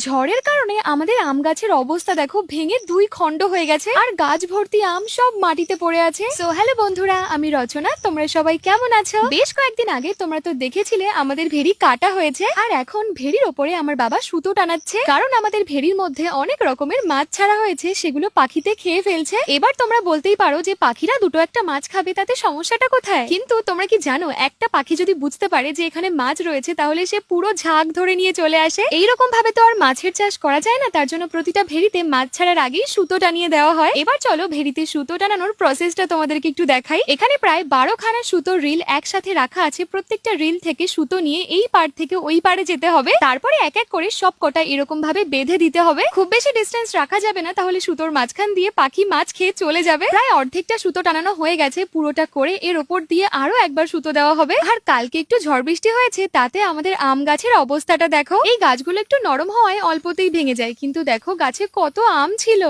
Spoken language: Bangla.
ঝড়ের কারণে আমাদের আম গাছের অবস্থা দেখো, ভেঙে দুই খণ্ড হয়ে গেছে আর গাছ ভর্তি আম সব মাটিতে পড়ে আছে। সো হ্যালো বন্ধুরা, আমি রচনা। তোমরা সবাই কেমন আছো? বেশ কয়েকদিন আগে তোমরা তো দেখেছিলে আমাদের ভেড়ি কাটা হয়েছে, আর এখন ভেড়ির ওপরে আমার বাবা সুতো টানাচ্ছে, কারণ আমাদের ভেড়ির মধ্যে অনেক রকমের মাছ ছাড়া হয়েছে, সেগুলো পাখিতে খেয়ে ফেলছে। এবার তোমরা বলতেই পারো যে পাখিরা দুটো একটা মাছ খাবে, তাতে সমস্যাটা কোথায়? কিন্তু তোমরা কি জানো, একটা পাখি যদি বুঝতে পারে যে এখানে মাছ রয়েছে, তাহলে সে পুরো ঝাঁক ধরে নিয়ে চলে আসে। এইরকম ভাবে তো আর মাছের চাষ করা যায় না, তার জন্য প্রতিটা ভেড়িতে মাছ ছাড়ার আগেই সুতো টানিয়ে দেওয়া হয়। এবার চলো ভেড়িতে সুতো টানানোর প্রসেসটা তোমাদেরকে একটু দেখাই। এখানে প্রায় 12 খানা সুতোর রিল একসাথে রাখা আছে। প্রত্যেকটা রিল থেকে সুতো নিয়ে এই পার থেকে ওই পারে যেতে হবে, তারপরে এক এক করে সব কটা এরকম ভাবে বেঁধে দিতে হবে। খুব বেশি ডিস্টেন্স রাখা যাবে না, তাহলে সুতোর মাঝখান দিয়ে পাখি মাছ খেয়ে চলে যাবে। প্রায় অর্ধেকটা সুতো টানানো হয়ে গেছে, পুরোটা করে এর ওপর দিয়ে আরো একবার সুতো দেওয়া হবে। আর কালকে একটু ঝড় বৃষ্টি হয়েছে, তাতে আমাদের আম গাছের অবস্থাটা দেখো। এই গাছগুলো একটু নরম হওয়ায় অল্পতেই ভেঙে যায়, কিন্তু দেখো গাছে কত আম ছিল।